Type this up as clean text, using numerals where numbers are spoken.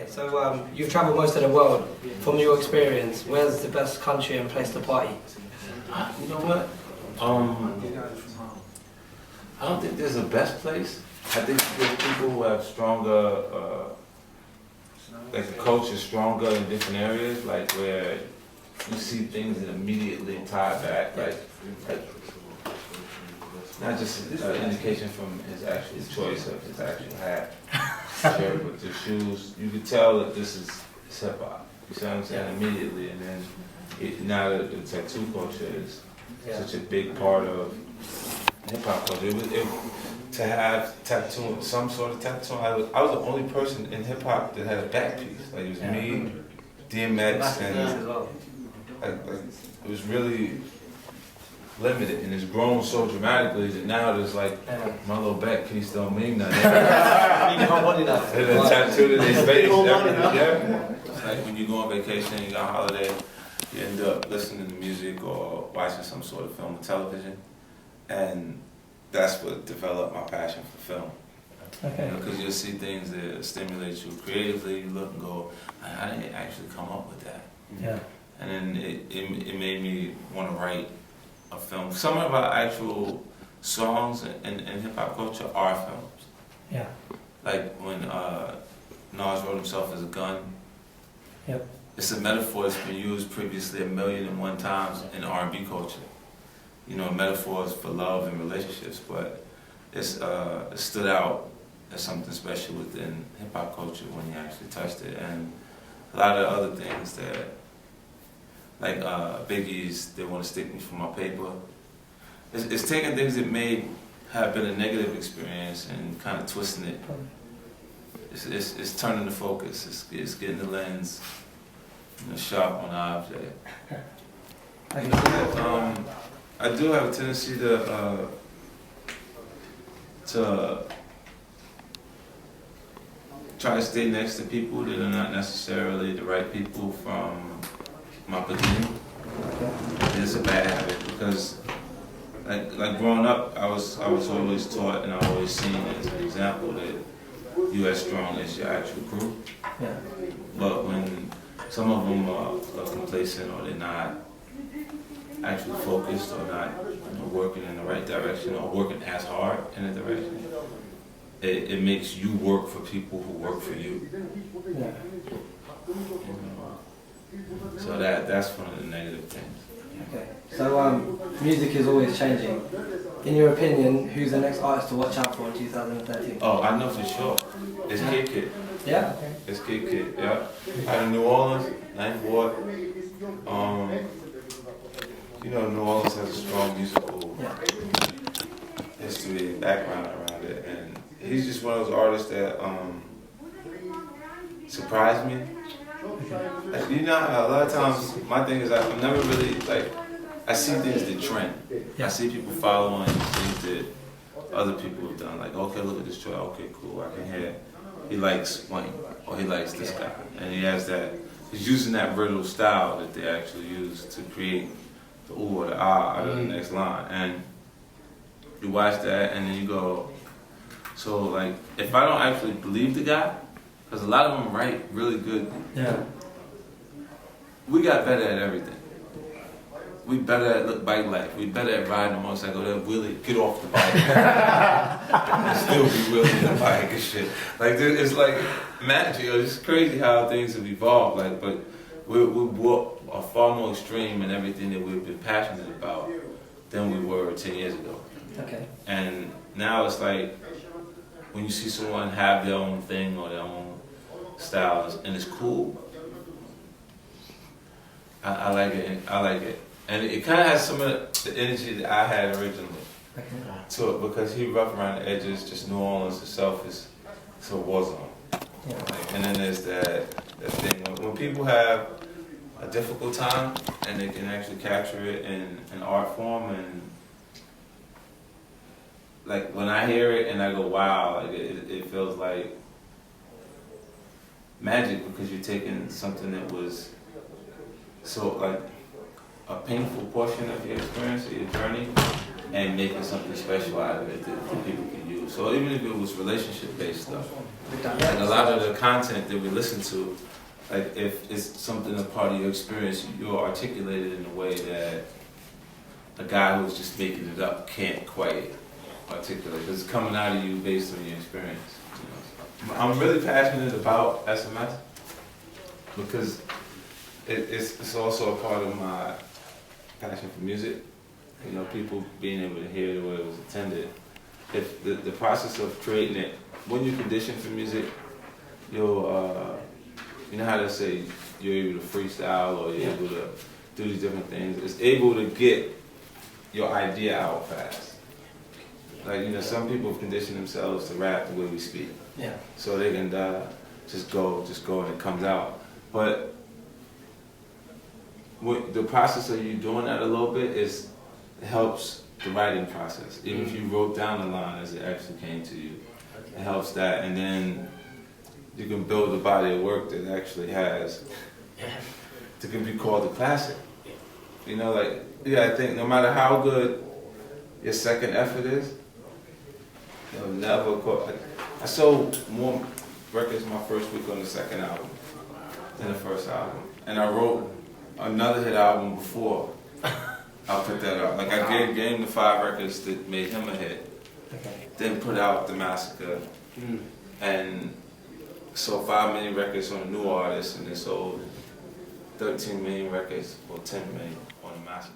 So you've travelled most of the world. From your experience, where's the best country and place to party? You know what? I don't think there's a best place. I think there's people who have stronger, like the culture is stronger in different areas, like where you see things that immediately tie back, like not just an indication from his actual choice of his actual hat, shirt with the shoes. You could tell that this is hip hop. You see what I'm saying? Immediately, and then now that the tattoo culture is such a big part of hip hop culture. To have tattoo, some sort of tattoo. I was the only person in hip hop that had a back piece. Like it was me, DMX, and it was really limited, and it's grown so dramatically that now there's like my little back piece don't mean nothing. There's a tattoo to their face. It's like when you go on vacation, you go on holiday, you end up listening to music or watching some sort of film or television, and that's what developed my passion for film. Okay. Because you'll see things that stimulate you creatively. You look and go, I didn't actually come up with that. Yeah. And then it made me want to write a film. Some of our actual songs in hip hop culture are films. Yeah. Like when Nas wrote himself as a gun. Yep. It's a metaphor that's been used previously 1,000,001 times in R&B culture. You know, metaphors for love and relationships, but it stood out as something special within hip hop culture when he actually touched it, and a lot of other things that, like Biggie's "They Want to Stick Me for My Paper." It's taking things that have been a negative experience and kind of twisting it. It's turning the focus. It's getting the lens, sharp on the object. I do have a tendency to try to stay next to people that are not necessarily the right people from my beginning. It's a bad habit because, like growing up, I was always taught and I always seen as an example that you as strong as your actual crew. Yeah. But when some of them are complacent or they're not actually focused or not working in the right direction or working as hard in a direction, it makes you work for people who work for you. Yeah. So that's one of the negative things. Okay. So music is always changing. In your opinion, who's the next artist to watch out for in 2013? Oh, I know for sure. It's Kid Kid. Yeah? Okay. It's Kid Kid, yeah. Out of New Orleans, Ninth Ward. You know, New Orleans has a strong musical history and background around it, and he's just one of those artists that surprised me. Like, you know, a lot of times my thing is I'm never really I see things that trend. I see people following things that other people have done. Like, okay, look at this track. Okay, cool. I can hear he likes Wayne or he likes this guy, and he has that. He's using that versatile style that they actually use to create the ooh or the ah out of the next line, and you watch that and then you go, so like if I don't actually believe the guy, because a lot of them write really good. Yeah. We got better at everything. We better at bike life. We better at riding a motorcycle than Willie get off the bike and still be Willie the bike and shit. Like it's like magic. It's crazy how things have evolved. Like, but we're far more extreme in everything that we've been passionate about than we were 10 years ago. Okay. And now it's like when you see someone have their own thing or their own styles and it's cool, I like it. I like it. And it kind of has some of the energy that I had originally to it, because he rough around the edges, just New Orleans itself is a war zone. Yeah. Like, and then there's that thing when people have a difficult time and they can actually capture it in an art form, and like when I hear it and I go, wow, like it feels like magic, because you're taking something that was so like a painful portion of your experience or your journey and making something special out of it that people can use. people. So even if it was relationship-based stuff, like a lot of the content that we listen to, like if it's something a part of your experience, you'll articulate it in a way that a guy who's just making it up can't quite articulate, because it's coming out of you based on your experience. You know? I'm really passionate about SMS because it's also a part of my passion for music. You know, people being able to hear the way it was intended. If the process of creating it, when you condition for music, you'll, you know how they say you're able to freestyle or you're able to do these different things. It's able to get your idea out fast. Like, you know, some people have conditioned themselves to rap the way we speak. Yeah. So they can just go and it comes out. But the process of you doing that a little bit is, it helps the writing process. Even if you wrote down the line as it actually came to you, it helps that. And then you can build a body of work that actually has, that can be called a classic. You know, like, I think no matter how good your second effort is, you'll never go. I sold more records my first week on the second album than the first album. And I wrote another hit album before I put that out. Like, I gave him the 5 records that made him a hit, then put out The Massacre, and sold 5 million records on a new artist, and then sold 13 million records, or 10 million on The Massacre.